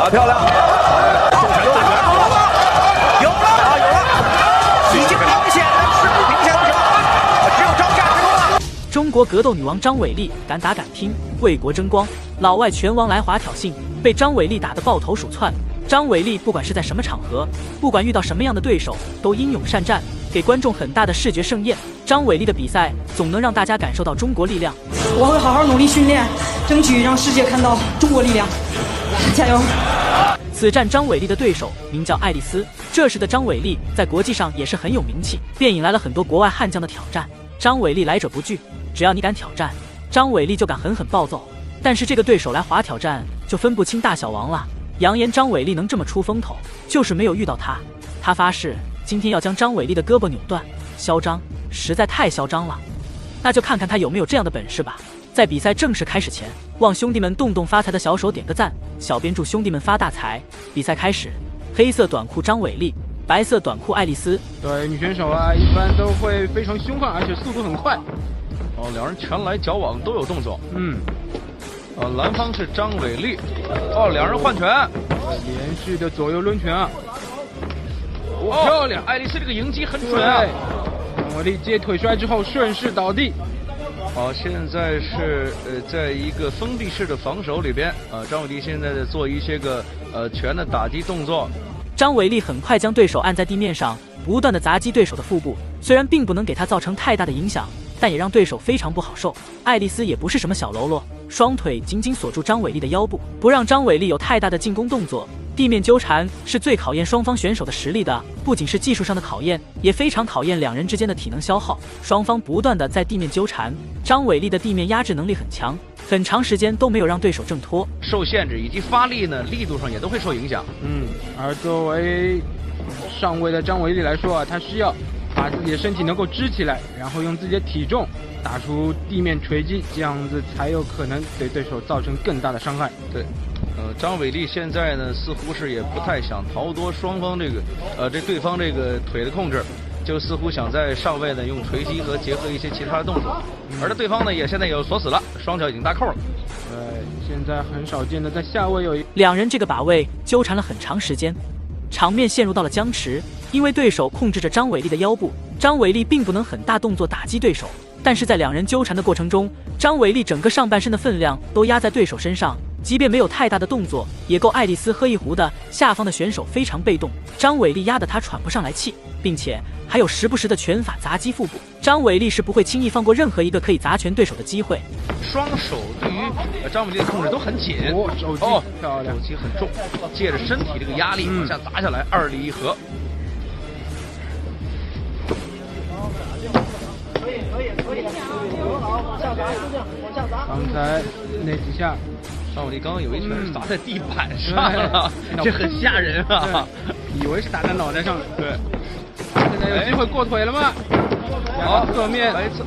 打漂亮！有了，已经明显的势不平下去了，只有张战之功了。中国格斗女王张伟丽敢打敢拼，为国争光。老外拳王来华挑衅，被张伟丽打得抱头鼠窜。张伟丽不管是在什么场合，不管遇到什么样的对手，都英勇善战，给观众很大的视觉盛宴。张伟丽的比赛总能让大家感受到中国力量。我会好好努力训练，争取让世界看到中国力量，加油！此战张伟丽的对手名叫爱丽丝，这时的张伟丽在国际上也是很有名气，便引来了很多国外悍将的挑战。张伟丽来者不拒，只要你敢挑战，张伟丽就敢狠狠暴揍。但是这个对手来华挑战就分不清大小王了，扬言张伟丽能这么出风头，就是没有遇到他。他发誓今天要将张伟丽的胳膊扭断，嚣张，实在太嚣张了。那就看看他有没有这样的本事吧。在比赛正式开始前，望兄弟们动动发财的小手点个赞，小编祝兄弟们发大财。比赛开始，黑色短裤张伟丽，白色短裤爱丽丝。对，女选手啊，一般都会非常凶悍，而且速度很快。两人拳来脚往都有动作。蓝方是张伟丽。两人换拳，连续的左右抡拳啊。漂亮！爱丽丝这个迎击很准啊。张伟丽接腿摔之后顺势倒地。现在是在一个封闭式的防守里边，张伟丽现在在做一些个拳的打击动作。张伟丽很快将对手按在地面上，不断的砸击对手的腹部，虽然并不能给他造成太大的影响，但也让对手非常不好受。爱丽丝也不是什么小喽啰，双腿紧紧锁住张伟丽的腰部，不让张伟丽有太大的进攻动作。地面纠缠是最考验双方选手的实力的，不仅是技术上的考验，也非常考验两人之间的体能消耗。双方不断的在地面纠缠，张伟丽的地面压制能力很强，很长时间都没有让对手挣脱，受限制以及发力呢，力度上也都会受影响。而作为上位的张伟丽来说啊，她需要把自己的身体能够支起来，然后用自己的体重打出地面锤击，这样子才有可能对对手造成更大的伤害。对，张伟丽现在呢似乎是也不太想逃脱双方这个对方这个腿的控制，就似乎想在上位呢用锤击和结合一些其他的动作，而对方呢也现在也锁死了，双脚已经搭扣了。现在很少见的在下位有两人这个把位纠缠了很长时间，场面陷入到了僵持。因为对手控制着张伟丽的腰部，张伟丽并不能很大动作打击对手，但是在两人纠缠的过程中，张伟丽整个上半身的分量都压在对手身上，即便没有太大的动作，也够爱丽丝喝一壶的。下方的选手非常被动，张伟丽压得他喘不上来气，并且还有时不时的拳法砸击腹部。张伟丽是不会轻易放过任何一个可以砸拳对手的机会。双手对于张伟丽的控制都很紧，手击漂亮，手击很重，借着身体这个压力往下砸下来，2力1合。刚才那几下，张伟丽刚刚有一拳砸在地板上了，这很吓人啊！以为是打在脑袋上了。对，现在有机会过腿了吗？好，侧面来一次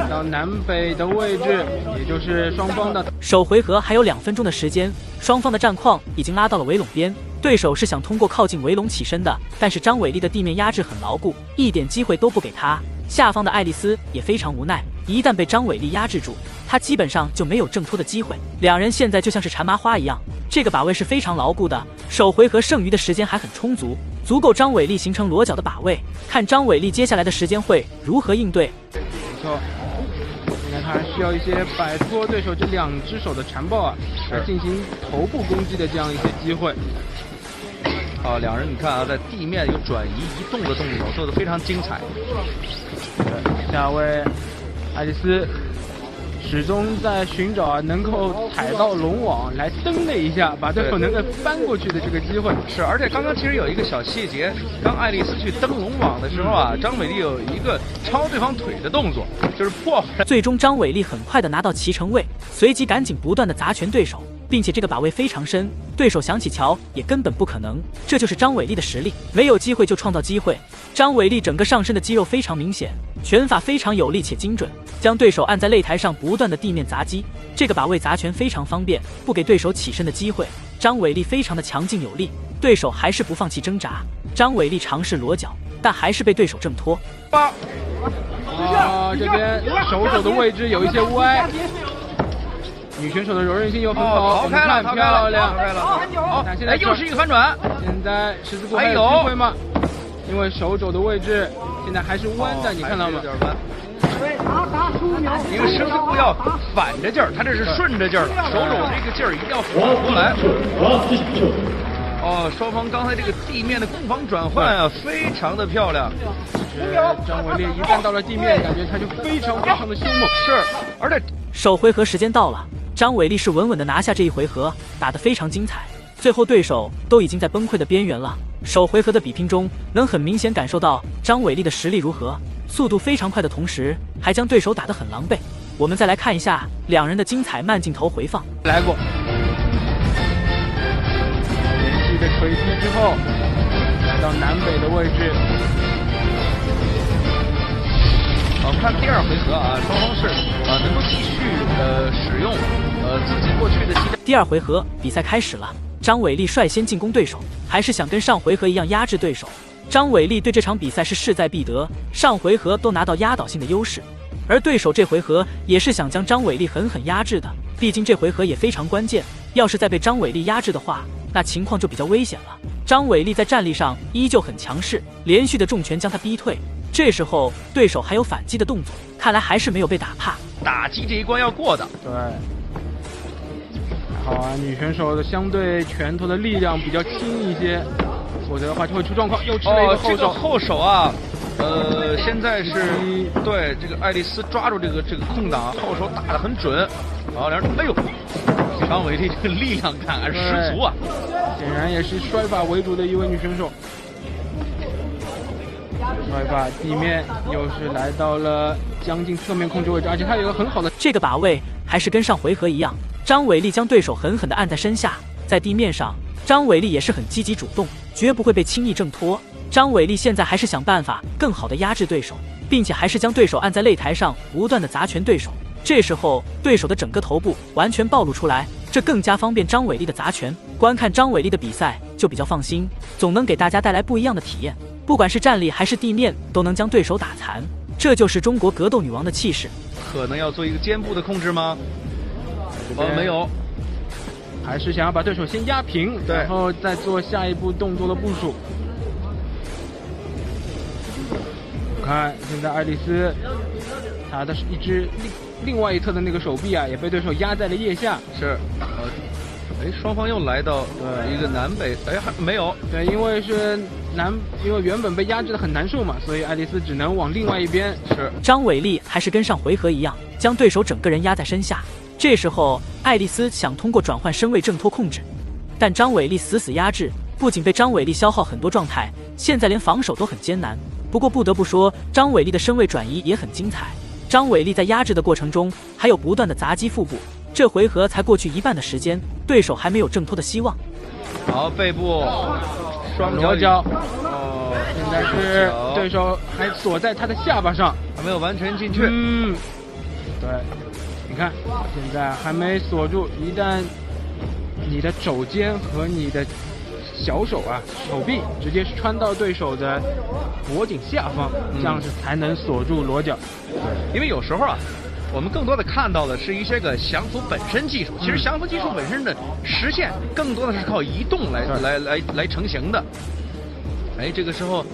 到南北的位置，也就是双方的首回合还有2分钟的时间，双方的战况已经拉到了围拢边。对手是想通过靠近围拢起身的，但是张伟丽的地面压制很牢固，一点机会都不给他。下方的爱丽丝也非常无奈，一旦被张伟丽压制住，她基本上就没有挣脱的机会。两人现在就像是缠麻花一样，这个把位是非常牢固的。首回合剩余的时间还很充足，足够张伟丽形成裸脚的把位，看张伟丽接下来的时间会如何应对。没错，现在他需要一些摆脱对手这2只手的缠抱啊，来进行头部攻击的这样一些机会。两人你看啊，在地面有转移移动的动作，做得非常精彩。下位爱丽丝始终在寻找能够踩到龙网来蹬那一下，把对手能够翻过去的这个机会。是，而且刚刚其实有一个小细节，当爱丽丝去蹬龙网的时候啊，张伟丽有一个抄对方腿的动作，就是破坏。最终张伟丽很快的拿到骑乘位，随即赶紧不断的砸拳对手，并且这个把位非常深，对手想起桥也根本不可能。这就是张伟丽的实力，没有机会就创造机会。张伟丽整个上身的肌肉非常明显，拳法非常有力且精准，将对手按在擂台上不断的地面砸击。这个把位砸拳非常方便，不给对手起身的机会。张伟丽非常的强劲有力，对手还是不放弃挣扎。张伟丽尝试裸脚，但还是被对手挣脱。这边手的位置有一些歪。女选手的柔韧性又很好，逃开了，逃开了，逃开了。好，现在又是一个反转。现在十字固还有机会吗？因为手肘的位置现在还是弯的，你看到吗？因为十字固要反着劲儿，他这是顺着劲儿了，手肘这个劲儿一定要反过来。哦，双方刚才这个地面的攻防转换啊，非常的漂亮。张伟丽一旦到了地面，感觉他就非常的凶猛。是，而且首回合时间到了，张伟丽是稳稳的拿下这一回合，打得非常精彩。最后对手都已经在崩溃的边缘了。首回合的比拼中，能很明显感受到张伟丽的实力如何，速度非常快的同时，还将对手打得很狼狈。我们再来看一下两人的精彩慢镜头回放。来过。连续的锤击之后，来到南北的位置。我们看第二回合啊，双方是能够继续使用自己过去的技巧。第二回合比赛开始了，张伟丽率先进攻对手，还是想跟上回合一样压制对手。张伟丽对这场比赛是势在必得，上回合都拿到压倒性的优势，而对手这回合也是想将张伟丽狠狠压制的，毕竟这回合也非常关键，要是再被张伟丽压制的话，那情况就比较危险了。张伟丽在战力上依旧很强势，连续的重拳将他逼退，这时候对手还有反击的动作，看来还是没有被打怕。打击这一关要过的。对。好啊，女选手的相对拳头的力量比较轻一些，否则的话就会出状况。又吃了一个后手。这个后手啊，现在是对这个爱丽丝抓住这个空档，后手打得很准。好，两人，哎呦，张伟丽这个力量感还是十足啊！显然也是摔法为主的一位女选手。摔法地面又是来到了将近侧面控制位置，而且还有一个很好的这个把位，还是跟上回合一样。张伟丽将对手狠狠地按在身下，在地面上，张伟丽也是很积极主动，绝不会被轻易挣脱。张伟丽现在还是想办法更好地压制对手，并且还是将对手按在擂台上，不断地砸拳对手。这时候对手的整个头部完全暴露出来，这更加方便张伟丽的砸拳。观看张伟丽的比赛就比较放心，总能给大家带来不一样的体验。不管是站立还是地面，都能将对手打残，这就是中国格斗女王的气势。可能要做一个肩部的控制吗？没有，还是想要把对手先压平，然后再做下一步动作的部署。看，现在爱丽丝，她的一只另外一侧的那个手臂啊，也被对手压在了腋下。是，双方又来到一个南北，还没有。对，因为原本被压制的很难受嘛，所以爱丽丝只能往另外一边。是，张伟丽还是跟上回合一样，将对手整个人压在身下。这时候，爱丽丝想通过转换身位挣脱控制，但张伟丽死压制，不仅被张伟丽消耗很多状态，现在连防守都很艰难。不过不得不说，张伟丽的身位转移也很精彩。张伟丽在压制的过程中，还有不断的砸击腹部。这回合才过去一半的时间，对手还没有挣脱的希望。好，背部双裸脚。现在是对手还锁在他的下巴上，还没有完全进去。对。你看，现在还没锁住，一旦你的肘尖和你的小手啊、手臂直接穿到对手的脖颈下方，这样是才能锁住裸脚。对，因为有时候啊，我们更多的看到的是一些个降服本身技术，其实降服技术本身的实现更多的是靠移动来成型的。这个时候，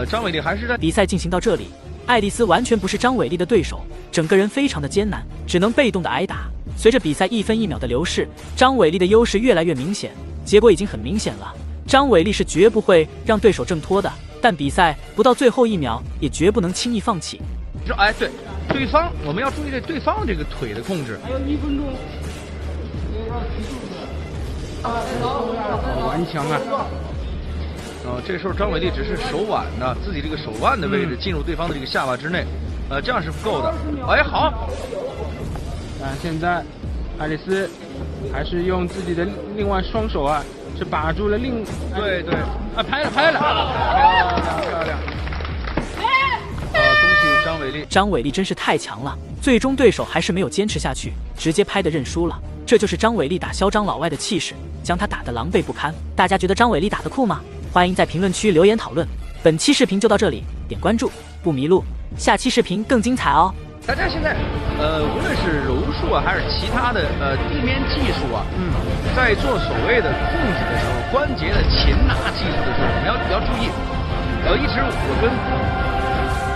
张伟丽还是在比赛进行到这里。爱丽丝完全不是张伟丽的对手，整个人非常的艰难，只能被动的挨打。随着比赛1分1秒的流逝，张伟丽的优势越来越明显，结果已经很明显了。张伟丽是绝不会让对手挣脱的，但比赛不到最后1秒，也绝不能轻易放弃。对方我们要注意对方这个腿的控制。还有1分钟。顽强啊！这时候张伟丽只是手腕的自己这个手腕的位置进入对方的这个下巴之内，这样是不够的。好。但现在爱丽丝还是用自己的另外双手啊，是把住了对，拍了，漂亮。恭喜张伟丽。张伟丽真是太强了，最终对手还是没有坚持下去，直接拍的认输了。这就是张伟丽打嚣张老外的气势，将他打得狼狈不堪。大家觉得张伟丽打得酷吗？欢迎在评论区留言讨论。本期视频就到这里，点关注不迷路，下期视频更精彩哦。大家现在无论是柔术啊，还是其他的地面技术啊，在做所谓的控制的时候，关节的擒拿技术的时候，我们要注意。一直我跟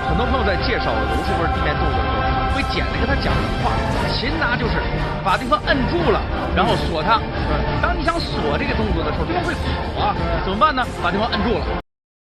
很多朋友在介绍柔术或者地面动作的时候，会简单跟他讲一句话：擒拿就是把对方摁住了，然后锁他。当你想锁这个动作的时候，对方会跑啊，怎么办呢？把对方摁住了。